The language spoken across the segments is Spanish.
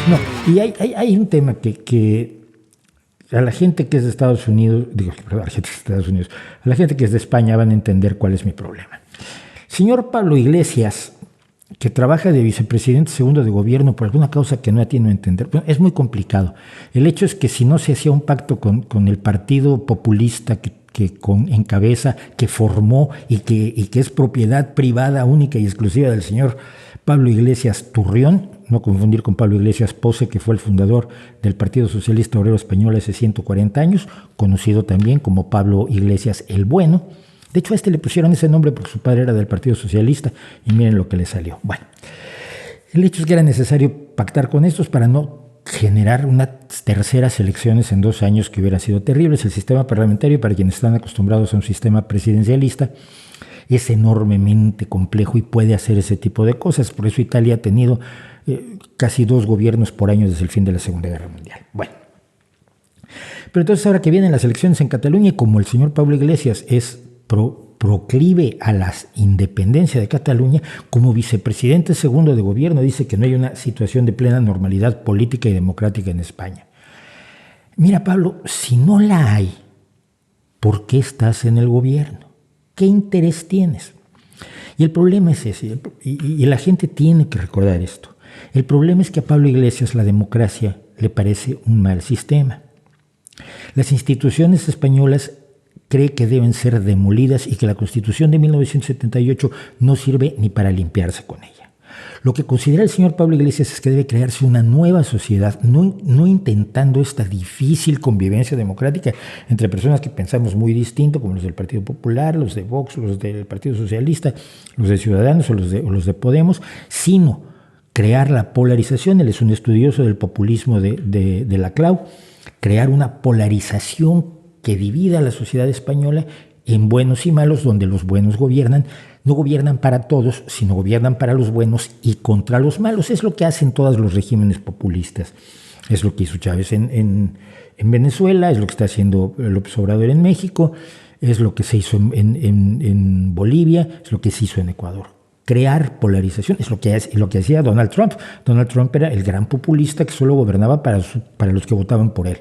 No, y hay un tema que a la gente que es de Estados Unidos, a la gente que es de Estados Unidos, a la gente que es de España van a entender cuál es mi problema. Señor Pablo Iglesias, que trabaja de vicepresidente segundo de gobierno por alguna causa que no atiendo a entender, bueno, es muy complicado. El hecho es que si no se hacía un pacto con el partido populista que encabeza, que formó y que es propiedad privada única y exclusiva del señor Pablo Iglesias Turrión, no confundir con Pablo Iglesias Pose, que fue el fundador del Partido Socialista Obrero Español hace 140 años, conocido también como Pablo Iglesias el Bueno. De hecho, a este le pusieron ese nombre porque su padre era del Partido Socialista y miren lo que le salió. Bueno, el hecho es que era necesario pactar con estos para no generar unas terceras elecciones en 2 años que hubieran sido terribles. El sistema parlamentario, para quienes están acostumbrados a un sistema presidencialista, es enormemente complejo y puede hacer ese tipo de cosas. Por eso Italia ha tenido casi 2 gobiernos por año desde el fin de la Segunda Guerra Mundial. Bueno, pero entonces ahora que vienen las elecciones en Cataluña y como el señor Pablo Iglesias es proclive a la independencia de Cataluña, como vicepresidente segundo de gobierno dice que no hay una situación de plena normalidad política y democrática en España. Mira, Pablo, si no la hay, ¿por qué estás en el gobierno? ¿Qué interés tienes? Y el problema es ese, y la gente tiene que recordar esto. El problema es que a Pablo Iglesias la democracia le parece un mal sistema. Las instituciones españolas cree que deben ser demolidas y que la Constitución de 1978 no sirve ni para limpiarse con ella. Lo que considera el señor Pablo Iglesias es que debe crearse una nueva sociedad, no intentando esta difícil convivencia democrática entre personas que pensamos muy distinto, como los del Partido Popular, los de Vox, los del Partido Socialista, los de Ciudadanos o los de Podemos, sino crear la polarización. Él es un estudioso del populismo de la CLAU, crear una polarización que divida a la sociedad española en buenos y malos, donde los buenos gobiernan, no gobiernan para todos, sino gobiernan para los buenos y contra los malos. Es lo que hacen todos los regímenes populistas. Es lo que hizo Chávez en Venezuela, es lo que está haciendo López Obrador en México, es lo que se hizo en Bolivia, es lo que se hizo en Ecuador. Crear polarización es lo que hacía Donald Trump. Donald Trump era el gran populista que solo gobernaba para los que votaban por él.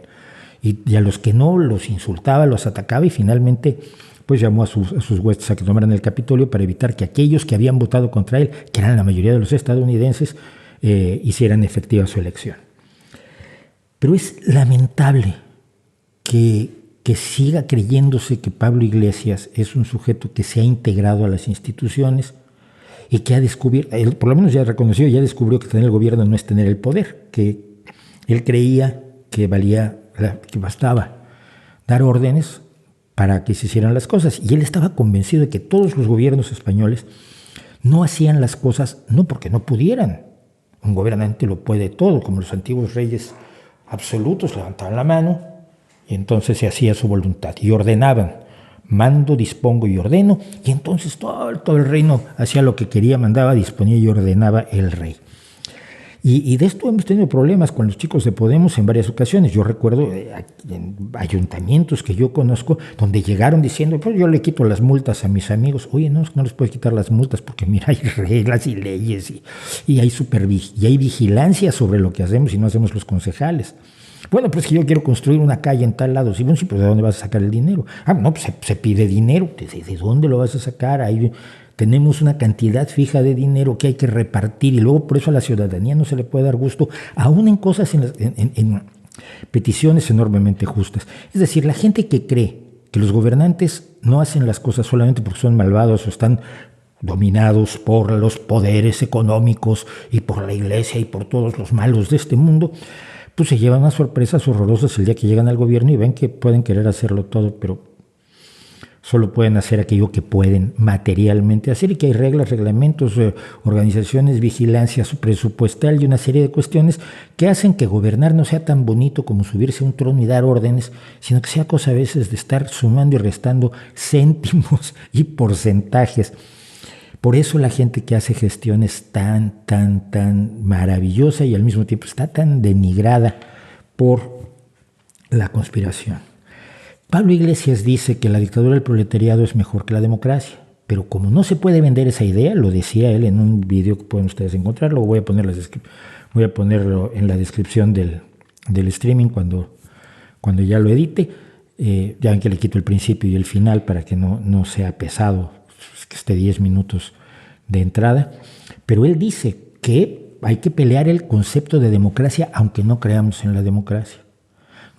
Y a los que no los insultaba, los atacaba y finalmente pues llamó a sus huestes a que tomaran el Capitolio para evitar que aquellos que habían votado contra él, que eran la mayoría de los estadounidenses, hicieran efectiva su elección. Pero es lamentable que siga creyéndose que Pablo Iglesias es un sujeto que se ha integrado a las instituciones y que ha descubierto, él por lo menos ya reconoció, ya descubrió que tener el gobierno no es tener el poder, que él creía que bastaba dar órdenes para que se hicieran las cosas. Y él estaba convencido de que todos los gobiernos españoles no hacían las cosas no porque no pudieran. Un gobernante lo puede todo, como los antiguos reyes absolutos levantaban la mano y entonces se hacía su voluntad y ordenaban. Mando, dispongo y ordeno, y entonces todo el reino hacía lo que quería, mandaba, disponía y ordenaba el rey. Y de esto hemos tenido problemas con los chicos de Podemos en varias ocasiones. Yo recuerdo en ayuntamientos que yo conozco donde llegaron diciendo, pues yo le quito las multas a mis amigos. Oye, no les puedes quitar las multas porque mira, hay reglas y leyes y hay vigilancia sobre lo que hacemos y no hacemos los concejales. Bueno, pues que yo quiero construir una calle en tal lado. Sí, bueno, sí, pues ¿de dónde vas a sacar el dinero? No, pues se pide dinero. ¿De dónde lo vas a sacar? Tenemos una cantidad fija de dinero que hay que repartir y luego por eso a la ciudadanía no se le puede dar gusto, aún en cosas, en peticiones enormemente justas. Es decir, la gente que cree que los gobernantes no hacen las cosas solamente porque son malvados o están dominados por los poderes económicos y por la iglesia y por todos los malos de este mundo, pues se llevan unas sorpresas horrorosas el día que llegan al gobierno y ven que pueden querer hacerlo todo, pero solo pueden hacer aquello que pueden materialmente hacer y que hay reglas, reglamentos, organizaciones, vigilancia presupuestal y una serie de cuestiones que hacen que gobernar no sea tan bonito como subirse a un trono y dar órdenes, sino que sea cosa a veces de estar sumando y restando céntimos y porcentajes. Por eso la gente que hace gestión es tan maravillosa y al mismo tiempo está tan denigrada por la conspiración. Pablo Iglesias dice que la dictadura del proletariado es mejor que la democracia. Pero como no se puede vender esa idea, lo decía él en un video que pueden ustedes encontrarlo, voy a ponerlo en la descripción del streaming cuando ya lo edite. Ya ven que le quito el principio y el final para que no sea pesado, que esté 10 minutos de entrada. Pero él dice que hay que pelear el concepto de democracia aunque no creamos en la democracia.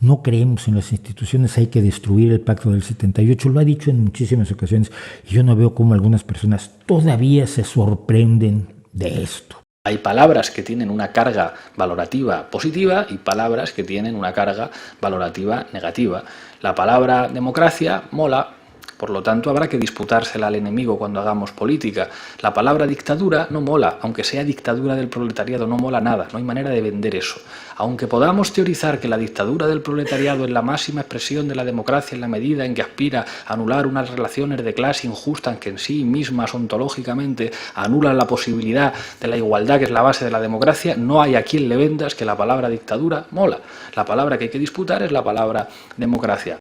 No creemos en las instituciones, hay que destruir el pacto del 78, lo ha dicho en muchísimas ocasiones, y yo no veo cómo algunas personas todavía se sorprenden de esto. Hay palabras que tienen una carga valorativa positiva y palabras que tienen una carga valorativa negativa. La palabra democracia mola, por lo tanto habrá que disputársela al enemigo cuando hagamos política. La palabra dictadura no mola, aunque sea dictadura del proletariado, no mola nada, no hay manera de vender eso. Aunque podamos teorizar que la dictadura del proletariado es la máxima expresión de la democracia en la medida en que aspira a anular unas relaciones de clase injustas que en sí mismas ontológicamente anulan la posibilidad de la igualdad que es la base de la democracia, no hay a quien le vendas que la palabra dictadura mola. La palabra que hay que disputar es la palabra democracia.